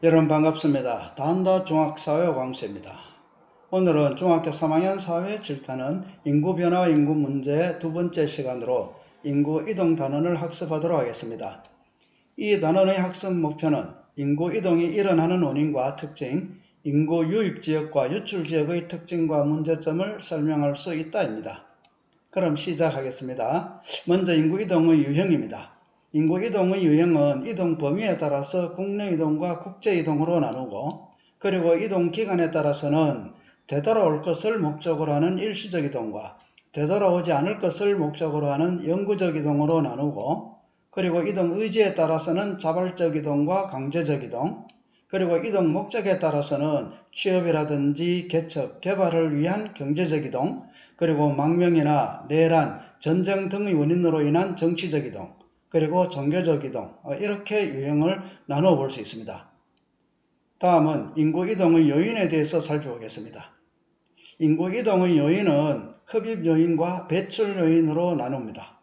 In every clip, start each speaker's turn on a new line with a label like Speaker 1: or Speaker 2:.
Speaker 1: 여러분 반갑습니다. 단다 종합사회 광수입니다. 오늘은 중학교 3학년 사회 7탄은 인구 변화와 인구 문제 두 번째 시간으로 인구 이동 단원을 학습하도록 하겠습니다. 이 단원의 학습 목표는 인구 이동이 일어나는 원인과 특징, 인구 유입 지역과 유출 지역의 특징과 문제점을 설명할 수 있다입니다. 그럼 시작하겠습니다. 먼저 인구 이동의 유형입니다. 인구 이동의 유형은 이동 범위에 따라서 국내 이동과 국제 이동으로 나누고, 그리고 이동 기간에 따라서는 되돌아올 것을 목적으로 하는 일시적 이동과 되돌아오지 않을 것을 목적으로 하는 영구적 이동으로 나누고, 그리고 이동 의지에 따라서는 자발적 이동과 강제적 이동, 그리고 이동 목적에 따라서는 취업이라든지 개척, 개발을 위한 경제적 이동, 그리고 망명이나 내란, 전쟁 등의 원인으로 인한 정치적 이동, 그리고 종교적 이동, 이렇게 유형을 나누어 볼 수 있습니다. 다음은 인구 이동의 요인에 대해서 살펴보겠습니다. 인구 이동의 요인은 흡입 요인과 배출 요인으로 나눕니다.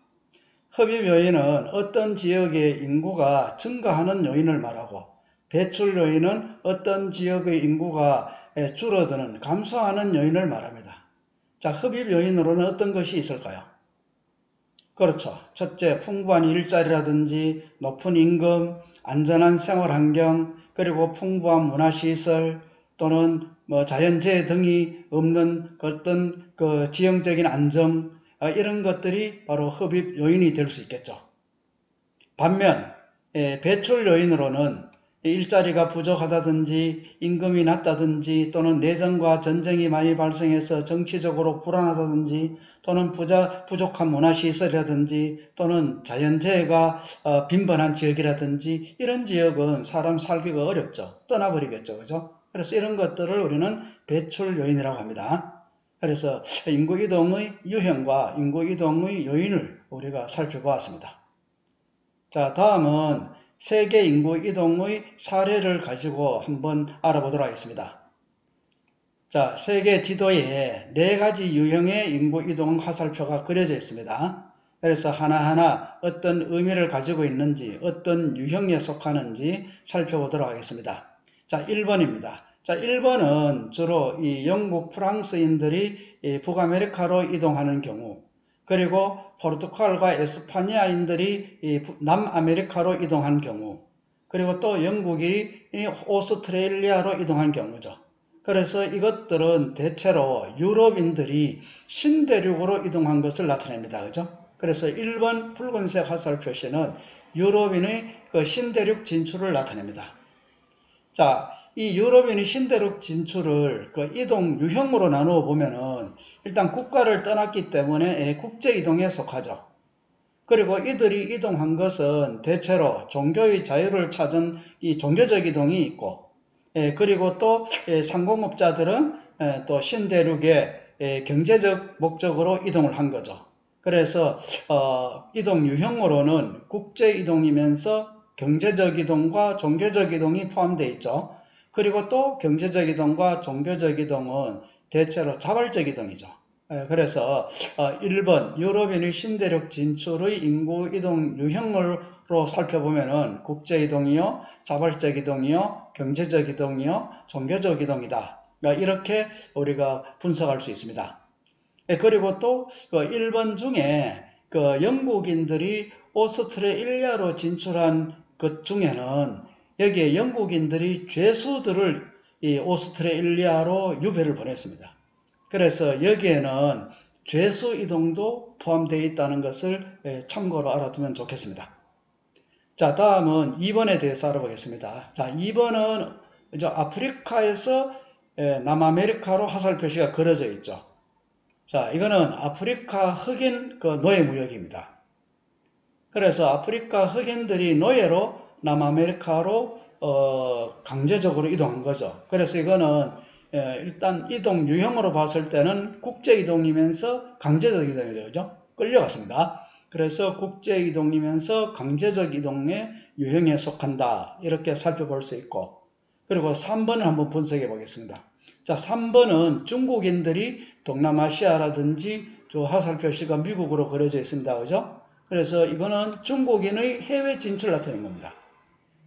Speaker 1: 흡입 요인은 어떤 지역의 인구가 증가하는 요인을 말하고, 배출 요인은 어떤 지역의 인구가 줄어드는, 감소하는 요인을 말합니다. 자, 흡입 요인으로는 어떤 것이 있을까요? 그렇죠. 첫째, 풍부한 일자리라든지 높은 임금, 안전한 생활 환경, 그리고 풍부한 문화시설 또는 자연재해 등이 없는 어떤 지형적인 안정, 이런 것들이 바로 흡입 요인이 될 수 있겠죠. 반면 배출 요인으로는 일자리가 부족하다든지 임금이 낮다든지 또는 내전과 전쟁이 많이 발생해서 정치적으로 불안하다든지 또는 부족한 문화시설이라든지 또는 자연재해가 빈번한 지역이라든지 이런 지역은 사람 살기가 어렵죠. 떠나버리겠죠. 그죠? 그래서 이런 것들을 우리는 배출 요인이라고 합니다. 그래서 인구 이동의 유형과 인구 이동의 요인을 우리가 살펴보았습니다. 자, 다음은 세계 인구 이동의 사례를 가지고 한번 알아보도록 하겠습니다. 자, 세계 지도에 4가지 유형의 인구 이동 화살표가 그려져 있습니다. 그래서 하나하나 어떤 의미를 가지고 있는지, 어떤 유형에 속하는지 살펴보도록 하겠습니다. 자, 1번입니다. 자, 1번은 주로 이 영국, 프랑스인들이 북아메리카로 이동하는 경우, 그리고 포르투갈과 에스파니아인들이 남아메리카로 이동한 경우, 그리고 또 영국이 오스트레일리아로 이동한 경우죠. 그래서 이것들은 대체로 유럽인들이 신대륙으로 이동한 것을 나타냅니다. 그죠? 그래서 1번 붉은색 화살 표시는 유럽인의 신대륙 진출을 나타냅니다. 자, 이 유럽인의 신대륙 진출을 이동 유형으로 나누어 보면은 일단 국가를 떠났기 때문에 국제 이동에 속하죠. 그리고 이들이 이동한 것은 대체로 종교의 자유를 찾은 이 종교적 이동이 있고, 그리고 또 상공업자들은 또 신대륙의 경제적 목적으로 이동을 한 거죠. 그래서 이동 유형으로는 국제 이동이면서 경제적 이동과 종교적 이동이 포함되어 있죠. 그리고 또 경제적 이동과 종교적 이동은 대체로 자발적 이동이죠. 그래서 1번 유럽인의 신대륙 진출의 인구 이동 유형으로 살펴보면은 국제 이동이요, 자발적 이동이요, 경제적 이동이요, 종교적 이동이다. 이렇게 우리가 분석할 수 있습니다. 그리고 또 1번 중에 영국인들이 오스트레일리아로 진출한 것 중에는 여기에 영국인들이 죄수들을 이 오스트레일리아로 유배를 보냈습니다. 그래서 여기에는 죄수 이동도 포함되어 있다는 것을 참고로 알아두면 좋겠습니다. 자, 다음은 2번에 대해서 알아보겠습니다. 자, 2번은 아프리카에서 남아메리카로 화살 표시가 그려져 있죠. 자, 이거는 아프리카 흑인 노예무역입니다. 그래서 아프리카 흑인들이 노예로 남아메리카로 강제적으로 이동한 거죠. 그래서 이거는 일단 이동 유형으로 봤을 때는 국제 이동이면서 강제적 이동이죠. 그죠? 끌려갔습니다. 그래서 국제 이동이면서 강제적 이동의 유형에 속한다. 이렇게 살펴볼 수 있고, 그리고 3번을 한번 분석해 보겠습니다. 자, 3번은 중국인들이 동남아시아라든지 저 화살 표시가 미국으로 그려져 있습니다. 그죠? 그래서 이거는 중국인의 해외 진출을 나타낸 겁니다.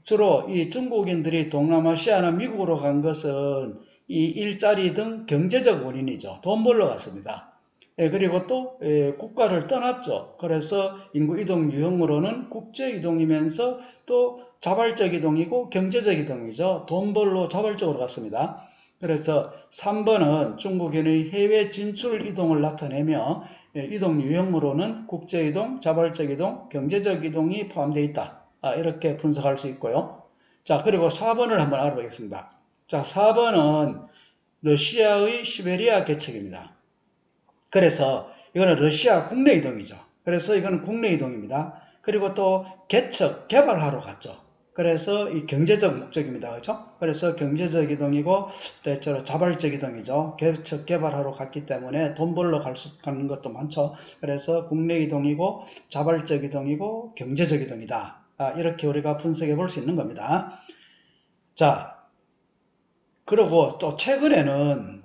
Speaker 1: 주로 이 중국인들이 동남아시아나 미국으로 간 것은 이 일자리 등 경제적 원인이죠. 돈 벌러 갔습니다. 그리고 또 국가를 떠났죠. 그래서 인구 이동 유형으로는 국제 이동이면서 또 자발적 이동이고 경제적 이동이죠. 돈 벌러 자발적으로 갔습니다. 그래서 3번은 중국인의 해외 진출 이동을 나타내며 이동 유형으로는 국제 이동, 자발적 이동, 경제적 이동이 포함되어 있다. 이렇게 분석할 수 있고요. 자, 그리고 4번을 한번 알아보겠습니다. 자, 4번은 러시아의 시베리아 개척입니다. 그래서 이거는 러시아 국내 이동이죠. 그래서 이거는 국내 이동입니다. 그리고 또 개척, 개발하러 갔죠. 그래서 이 경제적 목적입니다. 그렇죠? 그래서 경제적 이동이고 때처럼 자발적 이동이죠. 개척, 개발하러 갔기 때문에 돈 벌러 가는 것도 많죠. 그래서 국내 이동이고 자발적 이동이고 경제적 이동이다. 이렇게 우리가 분석해 볼 수 있는 겁니다. 자, 그리고 또 최근에는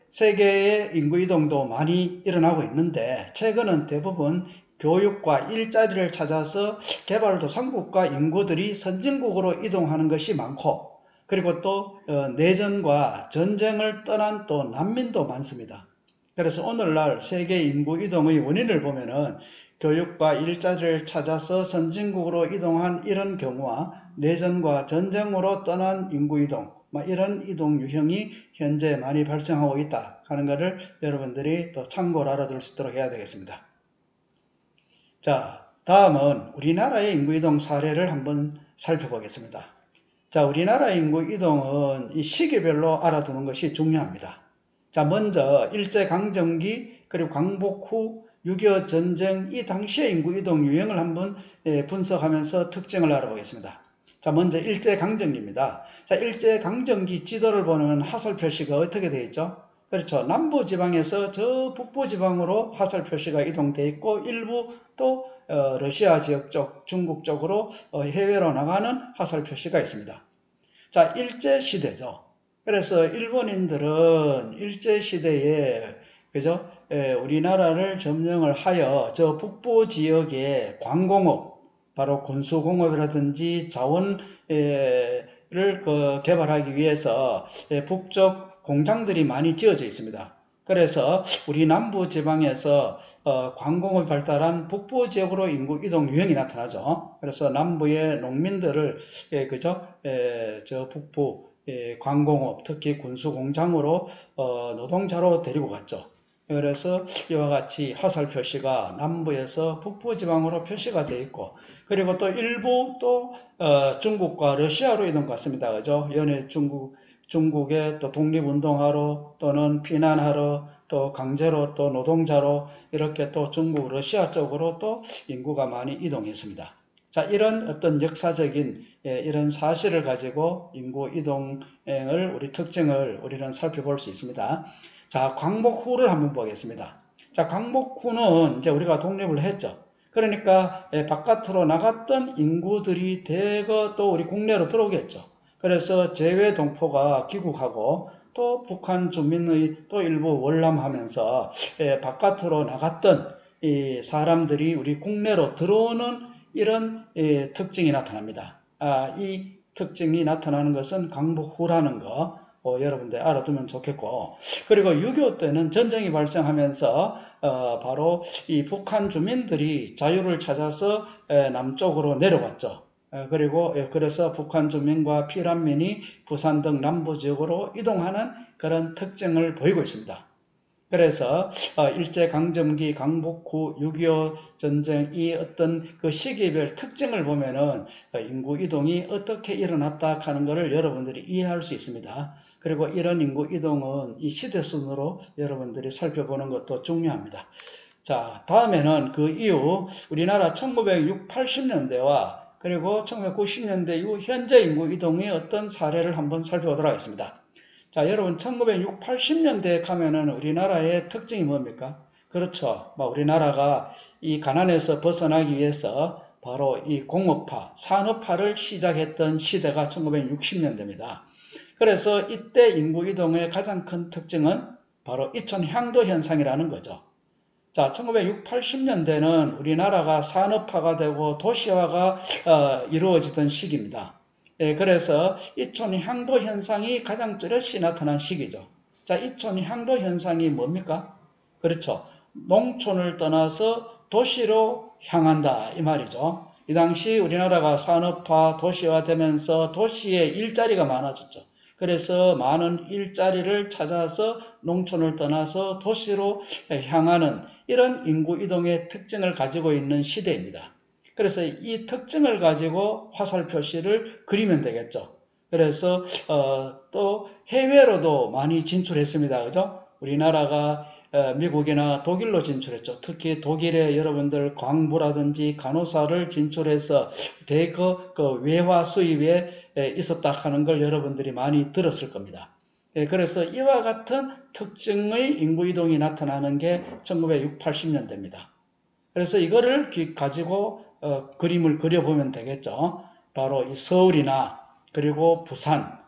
Speaker 1: 세계의 인구 이동도 많이 일어나고 있는데 최근은 대부분 교육과 일자리를 찾아서 개발도상국가 인구들이 선진국으로 이동하는 것이 많고 그리고 또 내전과 전쟁을 떠난 또 난민도 많습니다. 그래서 오늘날 세계 인구 이동의 원인을 보면은 교육과 일자리를 찾아서 선진국으로 이동한 이런 경우와 내전과 전쟁으로 떠난 인구 이동, 이런 이동 유형이 현재 많이 발생하고 있다 하는 것을 여러분들이 또 참고로 알아둘 수 있도록 해야 되겠습니다. 자, 다음은 우리나라의 인구 이동 사례를 한번 살펴보겠습니다. 자, 우리나라 인구 이동은 이 시기별로 알아두는 것이 중요합니다. 자, 먼저 일제강점기 그리고 광복 후 6.25 전쟁 이 당시의 인구 이동 유형을 한번 분석하면서 특징을 알아보겠습니다. 자, 먼저 일제강점기입니다. 자, 일제강점기 지도를 보면 화살 표시가 어떻게 되어 있죠? 그렇죠. 남부지방에서 저 북부지방으로 화살 표시가 이동되어 있고 일부 또 러시아 지역 쪽, 중국 쪽으로 해외로 나가는 화살 표시가 있습니다. 자, 일제시대죠. 그래서 일본인들은 일제시대에 그죠? 우리나라를 점령을 하여 저 북부 지역에 광공업, 바로 군수공업이라든지 자원을 개발하기 위해서 북쪽 공장들이 많이 지어져 있습니다. 그래서 우리 남부 지방에서 광공을 발달한 북부 지역으로 인구 이동 유형이 나타나죠. 그래서 남부의 농민들을 그죠? 저 북부 광공업, 특히 군수공장으로 노동자로 데리고 갔죠. 그래서 이와 같이 화살 표시가 남부에서 북부 지방으로 표시가 되어 있고 그리고 또 일부 또 중국과 러시아로 이동 갔습니다. 그죠? 연해 중국에 또 독립운동하러 또는 피난하러 또 강제로 또 노동자로 이렇게 또 중국 러시아 쪽으로 또 인구가 많이 이동했습니다. 자, 이런 어떤 역사적인 이런 사실을 가지고 인구 이동을 우리 특징을 우리는 살펴볼 수 있습니다. 자, 광복 후를 한번 보겠습니다. 자, 광복 후는 이제 우리가 독립을 했죠. 그러니까 바깥으로 나갔던 인구들이 대거 또 우리 국내로 들어오겠죠. 그래서 재외 동포가 귀국하고 또 북한 주민의 또 일부 월남하면서 바깥으로 나갔던 이 사람들이 우리 국내로 들어오는 이런 특징이 나타납니다. 이 특징이 나타나는 것은 광복 후라는 거 여러분들 알아두면 좋겠고 그리고 6.25 때는 전쟁이 발생하면서 바로 이 북한 주민들이 자유를 찾아서 남쪽으로 내려왔죠. 그리고 그래서 북한 주민과 피난민이 부산 등 남부 지역으로 이동하는 그런 특징을 보이고 있습니다. 그래서 일제강점기, 광복 후 6.25 전쟁 이 어떤 그 시기별 특징을 보면은 인구 이동이 어떻게 일어났다 하는 것을 여러분들이 이해할 수 있습니다. 그리고 이런 인구 이동은 이 시대순으로 여러분들이 살펴보는 것도 중요합니다. 자, 다음에는 그 이후 우리나라 1960, 80년대와 그리고 1990년대 이후 현재 인구 이동의 어떤 사례를 한번 살펴보도록 하겠습니다. 자, 여러분 1960, 80년대에 가면은 우리나라의 특징이 뭡니까? 그렇죠. 우리나라가 이 가난에서 벗어나기 위해서 바로 이 공업화, 산업화를 시작했던 시대가 1960년대입니다. 그래서 이때 인구 이동의 가장 큰 특징은 바로 이촌 향도 현상이라는 거죠. 자, 1960, 80년대는 우리나라가 산업화가 되고 도시화가 이루어지던 시기입니다. 예, 그래서 이촌 향도 현상이 가장 뚜렷이 나타난 시기죠. 자, 이촌 향도 현상이 뭡니까? 그렇죠. 농촌을 떠나서 도시로 향한다 이 말이죠. 이 당시 우리나라가 산업화, 도시화 되면서 도시에 일자리가 많아졌죠. 그래서 많은 일자리를 찾아서 농촌을 떠나서 도시로 향하는 이런 인구 이동의 특징을 가지고 있는 시대입니다. 그래서 이 특징을 가지고 화살 표시를 그리면 되겠죠. 그래서 또 해외로도 많이 진출했습니다. 그죠? 우리나라가 미국이나 독일로 진출했죠. 특히 독일에 여러분들 광부라든지 간호사를 진출해서 대거 그 외화 수입에 있었다 하는 걸 여러분들이 많이 들었을 겁니다. 그래서 이와 같은 특징의 인구 이동이 나타나는 게 1960, 80년대입니다. 그래서 이거를 가지고 그림을 그려보면 되겠죠. 바로 이 서울이나 그리고 부산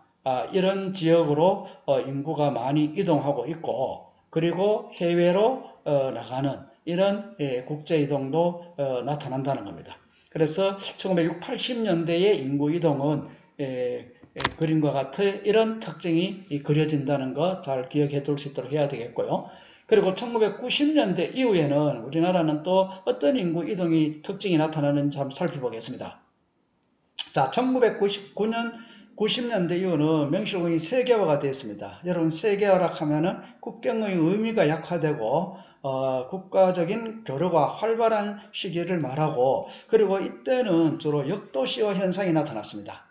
Speaker 1: 이런 지역으로 인구가 많이 이동하고 있고, 그리고 해외로 나가는 이런 국제 이동도 나타난다는 겁니다. 그래서 1960, 80년대의 인구 이동은 그림과 같은 이런 특징이 그려진다는 거 잘 기억해 둘 수 있도록 해야 되겠고요. 그리고 1990년대 이후에는 우리나라는 또 어떤 인구 이동이 특징이 나타나는지 한번 살펴보겠습니다. 자, 1999년 90년대 이후는 명실공히 세계화가 되었습니다. 여러분, 세계화라 하면은 국경의 의미가 약화되고 국가적인 교류가 활발한 시기를 말하고, 그리고 이때는 주로 역도시화 현상이 나타났습니다.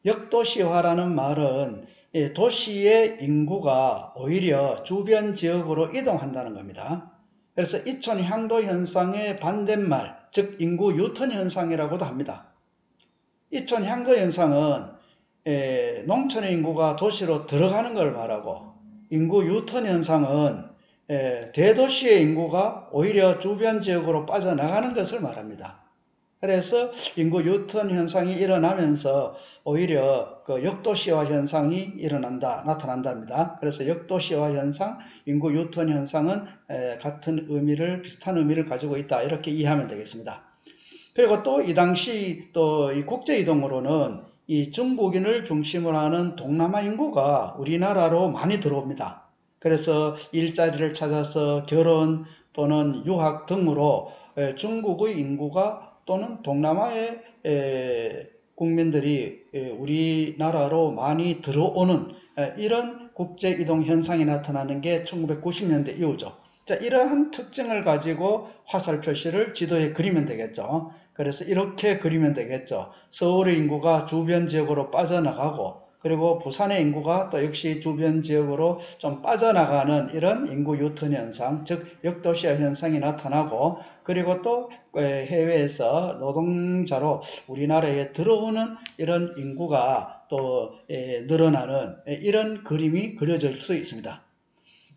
Speaker 1: 역도시화라는 말은 도시의 인구가 오히려 주변 지역으로 이동한다는 겁니다. 그래서 이촌 향도 현상의 반대말, 즉 인구 유턴 현상이라고도 합니다. 이촌 향도 현상은 농촌의 인구가 도시로 들어가는 걸 말하고, 인구 유턴 현상은 대도시의 인구가 오히려 주변 지역으로 빠져나가는 것을 말합니다. 그래서 인구 유턴 현상이 일어나면서 오히려 그 역도시화 현상이 나타난답니다. 그래서 역도시화 현상, 인구 유턴 현상은 같은 의미를, 비슷한 의미를 가지고 있다, 이렇게 이해하면 되겠습니다. 그리고 또 이 당시 또 이 국제 이동으로는 이 중국인을 중심으로 하는 동남아 인구가 우리나라로 많이 들어옵니다. 그래서 일자리를 찾아서 결혼 또는 유학 등으로 중국의 인구가 또는 동남아의 국민들이 우리나라로 많이 들어오는 이런 국제 이동 현상이 나타나는 게 1990년대 이후죠. 자, 이러한 특징을 가지고 화살 표시를 지도에 그리면 되겠죠. 그래서 이렇게 그리면 되겠죠. 서울의 인구가 주변 지역으로 빠져나가고, 그리고 부산의 인구가 또 역시 주변 지역으로 좀 빠져나가는 이런 인구 유턴 현상, 즉 역도시화 현상이 나타나고, 그리고 또 해외에서 노동자로 우리나라에 들어오는 이런 인구가 또 늘어나는 이런 그림이 그려질 수 있습니다.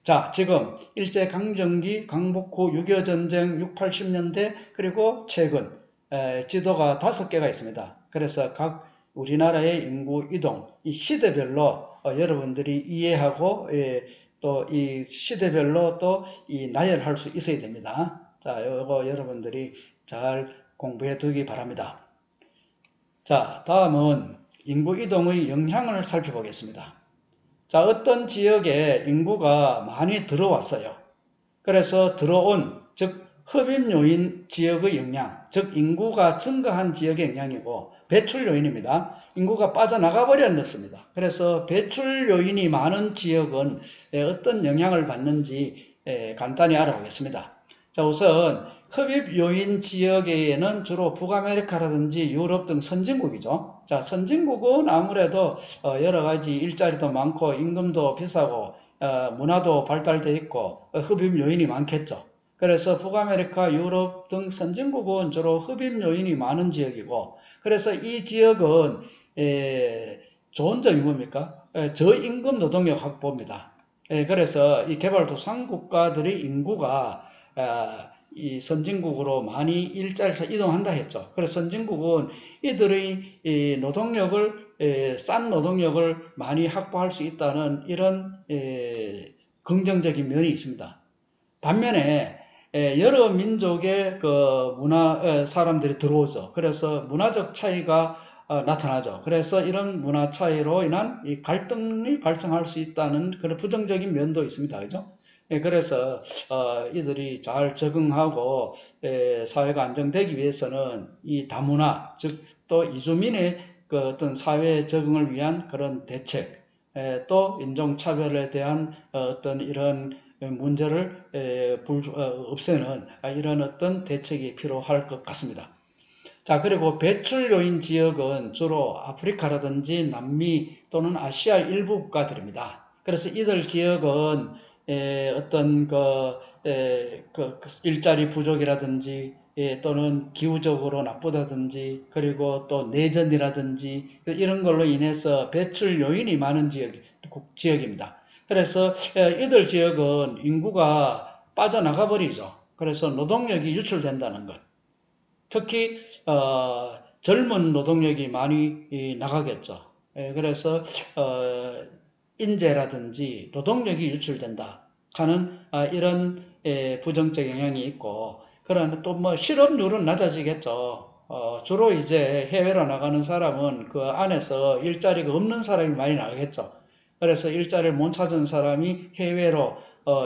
Speaker 1: 자, 지금 일제강점기, 광복후 6.25 전쟁 6, 80년대, 그리고 최근 지도가 5개가 있습니다. 그래서 각 우리나라의 인구 이동, 이 시대별로 여러분들이 이해하고 또 이 시대별로 또 이 나열할 수 있어야 됩니다. 자, 요거 여러분들이 잘 공부해 두기 바랍니다. 자, 다음은 인구 이동의 영향을 살펴보겠습니다. 자, 어떤 지역에 인구가 많이 들어왔어요. 그래서 들어온, 즉 흡입 요인 지역의 영향, 즉 인구가 증가한 지역의 영향이고, 배출 요인입니다. 인구가 빠져나가 버렸습니다. 그래서 배출 요인이 많은 지역은 어떤 영향을 받는지 간단히 알아보겠습니다. 자, 우선 흡입 요인 지역에는 주로 북아메리카라든지 유럽 등 선진국이죠. 자, 선진국은 아무래도 여러 가지 일자리도 많고 임금도 비싸고 문화도 발달되어 있고 흡입 요인이 많겠죠. 그래서 북아메리카, 유럽 등 선진국은 주로 흡입 요인이 많은 지역이고, 그래서 이 지역은 좋은 점이 뭡니까? 저임금 노동력 확보입니다. 그래서 이 개발도상 국가들의 인구가 이 선진국으로 많이 일자리를 이동한다 했죠. 그래서 선진국은 이들의 이 노동력을, 싼 노동력을 많이 확보할 수 있다는 이런 긍정적인 면이 있습니다. 반면에 여러 민족의 그 사람들이 들어오죠. 그래서 문화적 차이가 나타나죠. 그래서 이런 문화 차이로 인한 이 갈등이 발생할 수 있다는 그런 부정적인 면도 있습니다. 그죠? 그래서 이들이 잘 적응하고 사회가 안정되기 위해서는 이 다문화, 즉 또 이주민의 그 어떤 사회 적응을 위한 그런 대책, 또 인종차별에 대한 어떤 이런 문제를 없애는 이런 어떤 대책이 필요할 것 같습니다. 자, 그리고 배출 요인 지역은 주로 아프리카라든지 남미 또는 아시아 일부 국가들입니다. 그래서 이들 지역은 어떤 일자리 부족이라든지 또는 기후적으로 나쁘다든지 그리고 또 내전이라든지 이런 걸로 인해서 배출 요인이 많은 지역입니다. 그래서 이들 지역은 인구가 빠져나가 버리죠. 그래서 노동력이 유출된다는 것. 특히 젊은 노동력이 많이 나가겠죠. 그래서 인재라든지 노동력이 유출된다 하는 이런 부정적 영향이 있고, 그러나 또 뭐 실업률은 낮아지겠죠. 주로 이제 해외로 나가는 사람은 그 안에서 일자리가 없는 사람이 많이 나가겠죠. 그래서 일자리를 못 찾은 사람이 해외로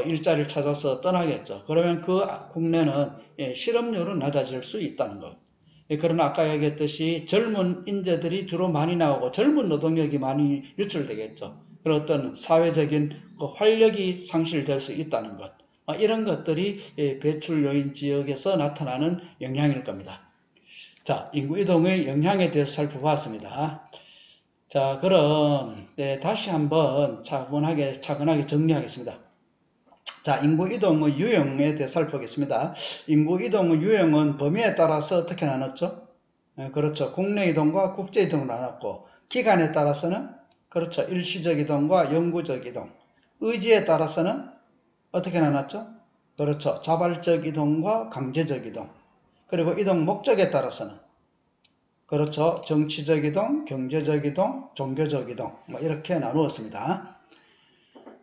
Speaker 1: 일자리를 찾아서 떠나겠죠. 그러면 그 국내는 실업률은 낮아질 수 있다는 것. 그러나 아까 얘기했듯이 젊은 인재들이 주로 많이 나오고 젊은 노동력이 많이 유출되겠죠. 그런 어떤 사회적인 활력이 상실될 수 있다는 것. 이런 것들이 배출 요인 지역에서 나타나는 영향일 겁니다. 자, 인구 이동의 영향에 대해서 살펴봤습니다. 자, 그럼 다시 한번 차분하게 정리하겠습니다. 자, 인구 이동의 유형에 대해 살펴보겠습니다. 인구 이동의 유형은 범위에 따라서 어떻게 나눴죠? 그렇죠. 국내 이동과 국제 이동으로 나눴고, 기간에 따라서는 그렇죠. 일시적 이동과 영구적 이동. 의지에 따라서는 어떻게 나눴죠? 그렇죠. 자발적 이동과 강제적 이동. 그리고 이동 목적에 따라서는 그렇죠. 정치적 이동, 경제적 이동, 종교적 이동. 뭐 이렇게 나누었습니다.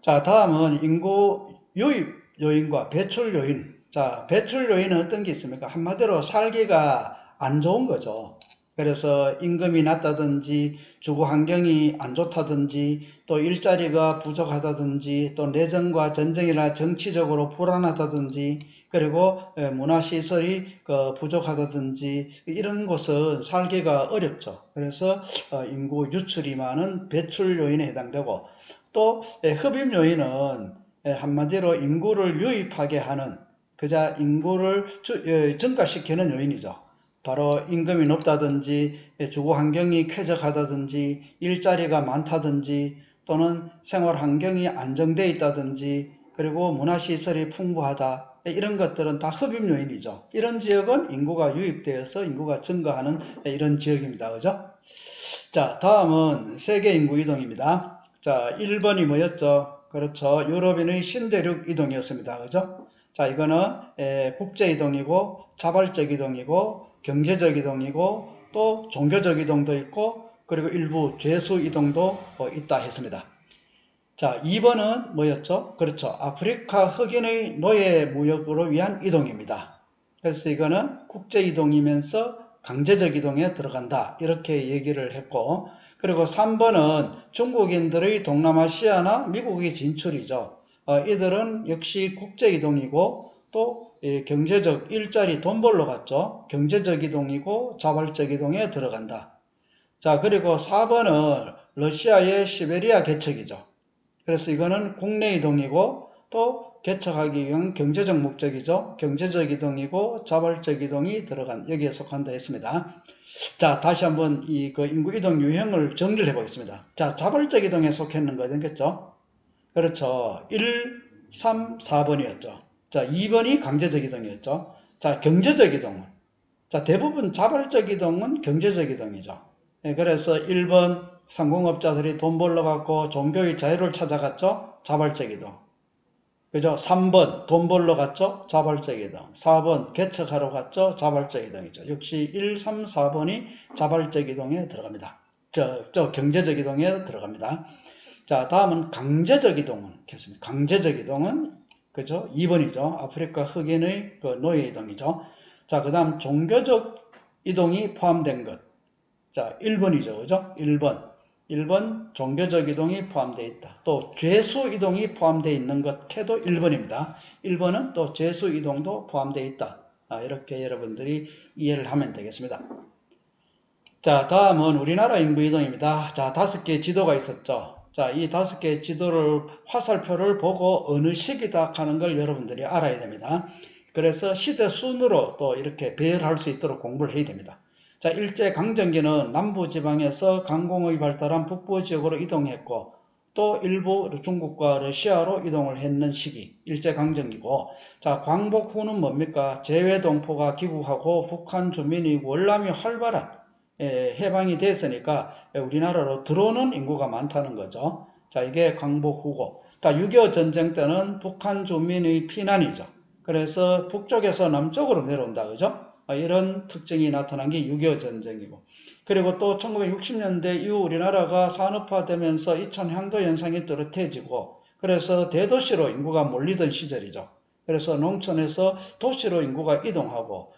Speaker 1: 자, 다음은 인구 유입 요인과 배출 요인. 자, 배출 요인은 어떤 게 있습니까? 한마디로 살기가 안 좋은 거죠. 그래서 임금이 낮다든지 주거 환경이 안 좋다든지 또 일자리가 부족하다든지 또 내전과 전쟁이나 정치적으로 불안하다든지 그리고 문화시설이 부족하다든지 이런 곳은 살기가 어렵죠. 그래서 인구 유출이 많은 배출 요인에 해당되고, 또 흡입 요인은 한마디로 인구를 유입하게 하는, 그자 인구를 증가시키는 요인이죠. 바로 임금이 높다든지 주거 환경이 쾌적하다든지 일자리가 많다든지 또는 생활 환경이 안정되어 있다든지 그리고 문화시설이 풍부하다, 이런 것들은 다 흡입 요인이죠. 이런 지역은 인구가 유입되어서 인구가 증가하는 이런 지역입니다. 그죠? 자, 다음은 세계 인구 이동입니다. 자, 1번이 뭐였죠? 그렇죠. 유럽인의 신대륙 이동이었습니다. 그죠? 자, 이거는 국제 이동이고 자발적 이동이고 경제적 이동이고 또 종교적 이동도 있고 그리고 일부 죄수 이동도 있다 했습니다. 자, 2번은 뭐였죠? 그렇죠. 아프리카 흑인의 노예 무역으로 위한 이동입니다. 그래서 이거는 국제 이동이면서 강제적 이동에 들어간다, 이렇게 얘기를 했고, 그리고 3번은 중국인들의 동남아시아나 미국의 진출이죠. 이들은 역시 국제 이동이고 또 경제적 일자리 돈 벌러 갔죠. 경제적 이동이고 자발적 이동에 들어간다. 자, 그리고 4번은 러시아의 시베리아 개척이죠. 그래서 이거는 국내 이동이고 또 개척하기 위한 경제적 목적이죠. 경제적 이동이고 자발적 이동이 여기에 속한다 했습니다. 자, 다시 한번 인구 이동 유형을 정리를 해보겠습니다. 자, 자발적 이동에 속했는 거 되겠죠? 그렇죠. 1, 3, 4번이었죠. 자, 2번이 강제적 이동이었죠. 자, 경제적 이동은. 자, 대부분 자발적 이동은 경제적 이동이죠. 그래서 1번 상공업자들이 돈 벌러 갖고 종교의 자유를 찾아갔죠. 자발적 이동. 그죠? 3번 돈 벌러 갔죠. 자발적 이동. 4번 개척하러 갔죠. 자발적 이동이죠. 역시 1, 3, 4번이 자발적 이동에 들어갑니다. 경제적 이동에 들어갑니다. 자, 다음은 강제적 이동은 겠습니다. 강제적 이동은 그죠? 2번이죠. 아프리카 흑인의 그 노예 이동이죠. 자, 그 다음 종교적 이동이 포함된 것. 자, 1번이죠. 그죠? 1번. 1번 종교적 이동이 포함되어 있다. 또 죄수 이동이 포함되어 있는 것해도 1번입니다. 1번은 또 죄수 이동도 포함되어 있다. 이렇게 여러분들이 이해를 하면 되겠습니다. 자, 다음은 우리나라 인구 이동입니다. 자, 5개의 지도가 있었죠. 자, 이 5개의 지도를 화살표를 보고 어느 시기다 하는 걸 여러분들이 알아야 됩니다. 그래서 시대 순으로 또 이렇게 배열할 수 있도록 공부를 해야 됩니다. 자, 일제 강점기는 남부 지방에서 강공의 발달한 북부 지역으로 이동했고 또 일부 중국과 러시아로 이동을 했는 시기 일제 강점기고, 자, 광복 후는 뭡니까? 재외동포가 귀국하고 북한 주민의 월남이 활발한 해방이 됐으니까 우리나라로 들어오는 인구가 많다는 거죠. 자, 이게 광복 후고, 자, 6.25 전쟁 때는 북한 주민의 피난이죠. 그래서 북쪽에서 남쪽으로 내려온다, 그죠? 이런 특징이 나타난 게 6.25 전쟁이고, 그리고 또 1960년대 이후 우리나라가 산업화되면서 이천 향도 현상이 뚜렷해지고, 그래서 대도시로 인구가 몰리던 시절이죠. 그래서 농촌에서 도시로 인구가 이동하고,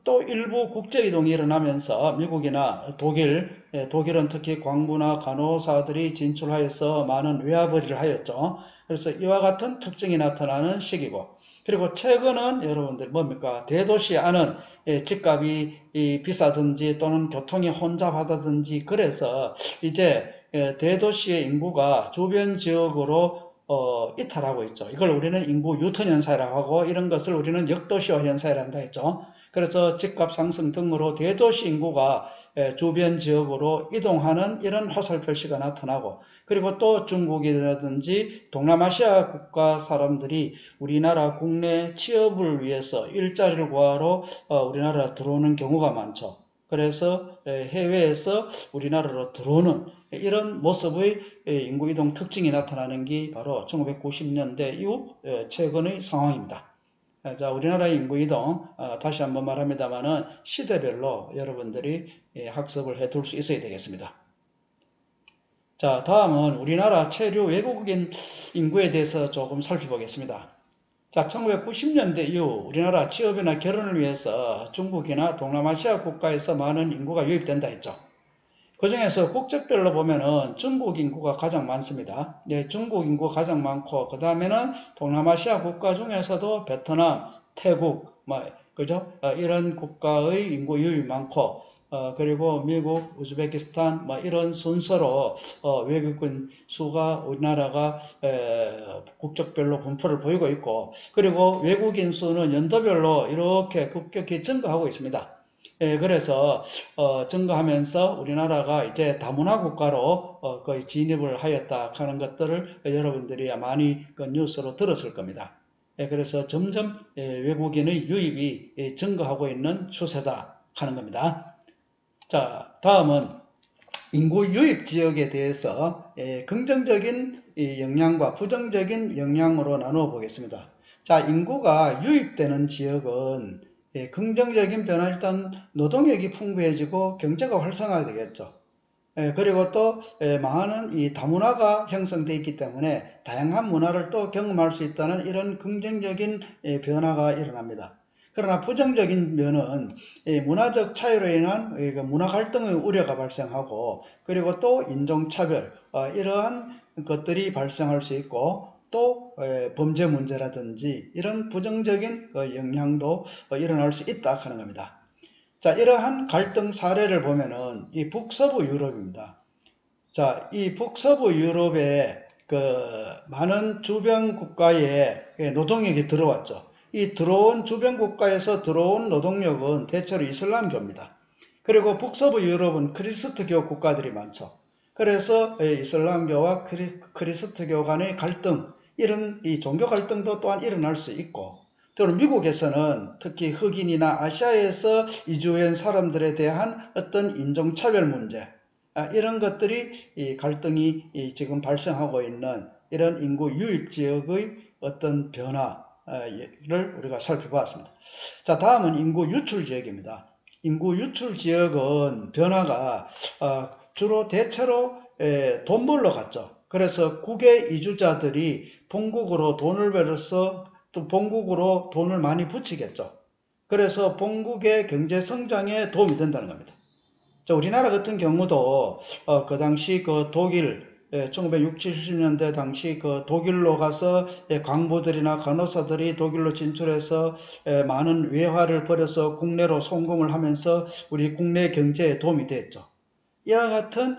Speaker 1: 또 일부 국제이동이 일어나면서 미국이나 독일은 특히 광부나 간호사들이 진출하여서 많은 외화벌이를 하였죠. 그래서 이와 같은 특징이 나타나는 시기고, 그리고 최근은 여러분들 뭡니까? 대도시 안은 집값이 비싸든지 또는 교통이 혼잡하다든지, 그래서 이제 대도시의 인구가 주변 지역으로 이탈하고 있죠. 이걸 우리는 인구 유턴 현상이라고 하고, 이런 것을 우리는 역도시화 현상이라고 한다 했죠. 그래서 집값 상승 등으로 대도시 인구가 주변 지역으로 이동하는 이런 화살 표시가 나타나고, 그리고 또 중국이라든지 동남아시아 국가 사람들이 우리나라 국내 취업을 위해서 일자리를 구하러 우리나라 들어오는 경우가 많죠. 그래서 해외에서 우리나라로 들어오는 이런 모습의 인구 이동 특징이 나타나는 게 바로 1990년대 이후 최근의 상황입니다. 자, 우리나라의 인구 이동, 다시 한번 말합니다만은 시대별로 여러분들이 학습을 해둘 수 있어야 되겠습니다. 자, 다음은 우리나라 체류 외국인 인구에 대해서 조금 살펴보겠습니다. 자, 1990년대 이후 우리나라 취업이나 결혼을 위해서 중국이나 동남아시아 국가에서 많은 인구가 유입된다 했죠. 그 중에서 국적별로 보면은 중국 인구가 가장 많습니다. 네, 중국 인구가 가장 많고, 그 다음에는 동남아시아 국가 중에서도 베트남, 태국, 그죠? 이런 국가의 인구 유입이 많고, 그리고 미국, 우즈베키스탄, 이런 순서로, 외국인 수가 우리나라가, 국적별로 분포를 보이고 있고, 그리고 외국인 수는 연도별로 이렇게 급격히 증가하고 있습니다. 그래서 증가하면서 우리나라가 이제 다문화 국가로 거의 진입을 하였다 하는 것들을 여러분들이 많이 그 뉴스로 들었을 겁니다. 그래서 점점 외국인의 유입이 증가하고 있는 추세다 하는 겁니다. 자, 다음은 인구 유입 지역에 대해서 긍정적인 영향과 부정적인 영향으로 나누어 보겠습니다. 자, 인구가 유입되는 지역은 긍정적인 변화, 일단 노동력이 풍부해지고 경제가 활성화되겠죠. 그리고 또 많은 이 다문화가 형성되어 있기 때문에 다양한 문화를 또 경험할 수 있다는 이런 긍정적인 변화가 일어납니다. 그러나 부정적인 면은 문화적 차이로 인한 문화 갈등의 우려가 발생하고, 그리고 또 인종차별, 이러한 것들이 발생할 수 있고, 또 범죄 문제라든지 이런 부정적인 영향도 일어날 수 있다 하는 겁니다. 자, 이러한 갈등 사례를 보면은 이 북서부 유럽입니다. 자, 이 북서부 유럽에 많은 주변 국가에 노동력이 들어왔죠. 이 들어온 주변 국가에서 들어온 노동력은 대체로 이슬람교입니다. 그리고 북서부 유럽은 크리스트교 국가들이 많죠. 그래서 이슬람교와 크리스트교 간의 갈등, 이런 이 종교 갈등도 또한 일어날 수 있고, 또는 미국에서는 특히 흑인이나 아시아에서 이주한 사람들에 대한 어떤 인종차별 문제, 이런 것들이 이 갈등이 지금 발생하고 있는 이런 인구 유입 지역의 어떤 변화를 우리가 살펴보았습니다. 자, 다음은 인구 유출 지역입니다. 인구 유출 지역은 변화가 주로 대체로 돈 벌러 갔죠. 그래서 국외 이주자들이 본국으로 돈을 벌어서 또 본국으로 돈을 많이 붙이겠죠. 그래서 본국의 경제 성장에 도움이 된다는 겁니다. 자, 우리나라 같은 경우도 그 당시 그 독일 1960, 70년대 당시 그 독일로 가서 광부들이나 간호사들이 독일로 진출해서 많은 외화를 벌여서 국내로 송금을 하면서 우리 국내 경제에 도움이 됐죠. 이와 같은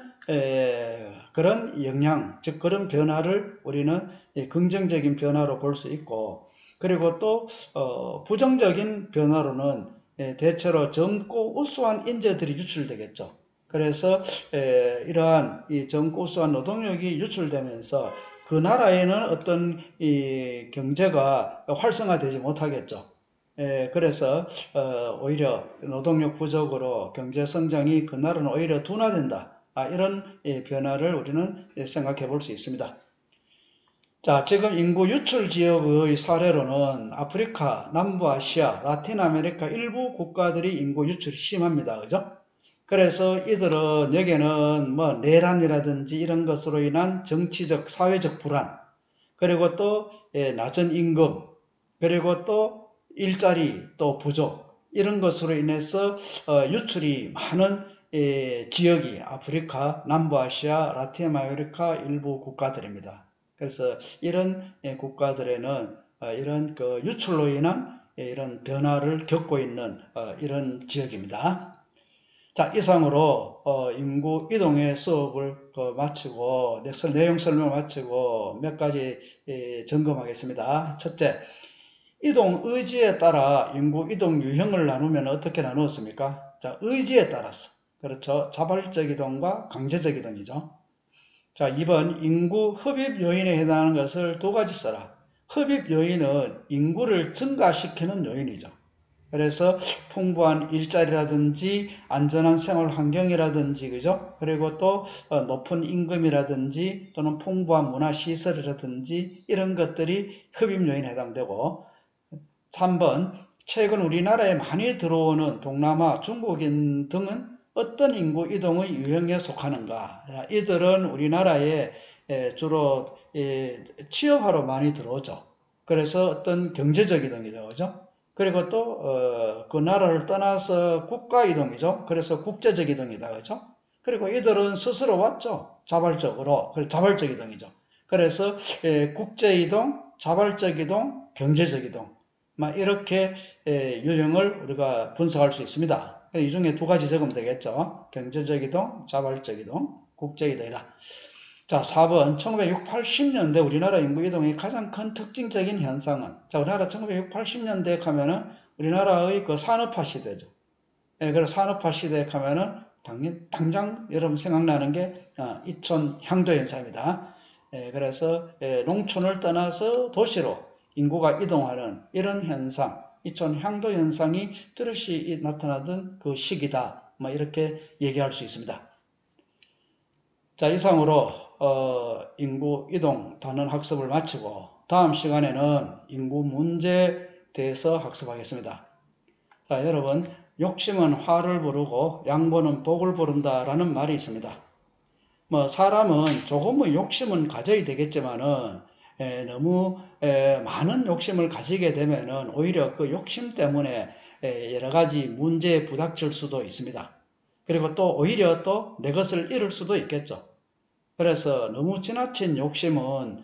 Speaker 1: 그런 영향, 즉 그런 변화를 우리는 긍정적인 변화로 볼 수 있고, 그리고 또 부정적인 변화로는 대체로 젊고 우수한 인재들이 유출되겠죠. 그래서 이러한 이 젊고 우수한 노동력이 유출되면서 그 나라에는 어떤 이 경제가 활성화되지 못하겠죠. 그래서 오히려 노동력 부족으로 경제 성장이 그 나라는 오히려 둔화된다. 이런 변화를 우리는 생각해 볼 수 있습니다. 자, 지금 인구 유출 지역의 사례로는 아프리카, 남부아시아, 라틴 아메리카 일부 국가들이 인구 유출이 심합니다. 그죠? 그래서 이들은 여기는 뭐 내란이라든지 이런 것으로 인한 정치적, 사회적 불안, 그리고 또 낮은 임금, 그리고 또 일자리, 또 부족, 이런 것으로 인해서 유출이 많은 지역이 아프리카, 남부아시아, 라틴 아메리카 일부 국가들입니다. 그래서 이런 국가들에는 이런 그 유출로 인한 이런 변화를 겪고 있는 이런 지역입니다. 자, 이상으로 인구 이동의 수업을 마치고 내용 설명을 마치고 몇 가지 점검하겠습니다. 첫째, 이동 의지에 따라 인구 이동 유형을 나누면 어떻게 나누었습니까? 자, 의지에 따라서. 그렇죠. 자발적 이동과 강제적 이동이죠. 자, 2번 인구 흡입 요인에 해당하는 것을 두 가지 써라. 흡입 요인은 인구를 증가시키는 요인이죠. 그래서 풍부한 일자리라든지 안전한 생활 환경이라든지, 그죠? 그리고 또 높은 임금이라든지 또는 풍부한 문화 시설이라든지 이런 것들이 흡입 요인에 해당되고, 3번 최근 우리나라에 많이 들어오는 동남아, 중국인 등은 어떤 인구 이동의 유형에 속하는가? 이들은 우리나라에 주로 취업하러 많이 들어오죠. 그래서 어떤 경제적 이동이죠, 그죠? 그리고 또 그 나라를 떠나서 국가 이동이죠. 그래서 국제적 이동이다, 그죠? 그리고 이들은 스스로 왔죠, 자발적으로. 그래서 자발적 이동이죠. 그래서 국제 이동, 자발적 이동, 경제적 이동, 막 이렇게 유형을 우리가 분석할 수 있습니다. 이 중에 두 가지 적으면 되겠죠. 경제적 이동, 자발적 이동, 국제 이동이다. 자, 4번 1980년대 우리나라 인구 이동의 가장 큰 특징적인 현상은, 자, 우리나라 1980년대에 가면은 우리나라의 그 산업화 시대죠. 그래서 산업화 시대에 가면은 당장 여러분 생각나는 게 이촌 향도 현상입니다. 그래서 농촌을 떠나서 도시로 인구가 이동하는 이런 현상, 이촌 향도 현상이 뚜렷이 나타나던 그 시기다. 뭐 이렇게 얘기할 수 있습니다. 자, 이상으로 인구 이동 단원 학습을 마치고 다음 시간에는 인구 문제에 대해서 학습하겠습니다. 자, 여러분, 욕심은 화를 부르고 양보는 복을 부른다라는 말이 있습니다. 뭐 사람은 조금의 욕심은 가져야 되겠지만은 너무 많은 욕심을 가지게 되면은 오히려 그 욕심 때문에 여러 가지 문제에 부닥칠 수도 있습니다. 그리고 또 오히려 또 내 것을 잃을 수도 있겠죠. 그래서 너무 지나친 욕심은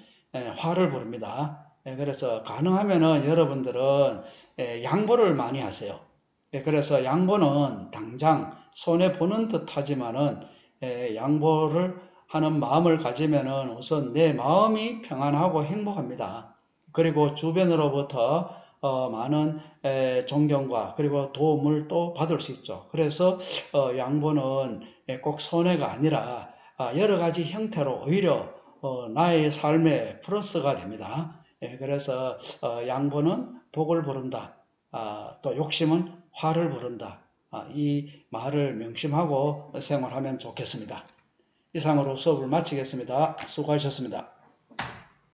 Speaker 1: 화를 부릅니다. 그래서 가능하면은 여러분들은 양보를 많이 하세요. 그래서 양보는 당장 손해 보는 듯 하지만은 양보를 하는 마음을 가지면은 우선 내 마음이 평안하고 행복합니다. 그리고 주변으로부터 많은 존경과 그리고 도움을 또 받을 수 있죠. 그래서 양보는 꼭 손해가 아니라 여러 가지 형태로 오히려 나의 삶에 플러스가 됩니다. 그래서 양보는 복을 부른다. 또 욕심은 화를 부른다. 이 말을 명심하고 생활하면 좋겠습니다. 이상으로 수업을 마치겠습니다. 수고하셨습니다.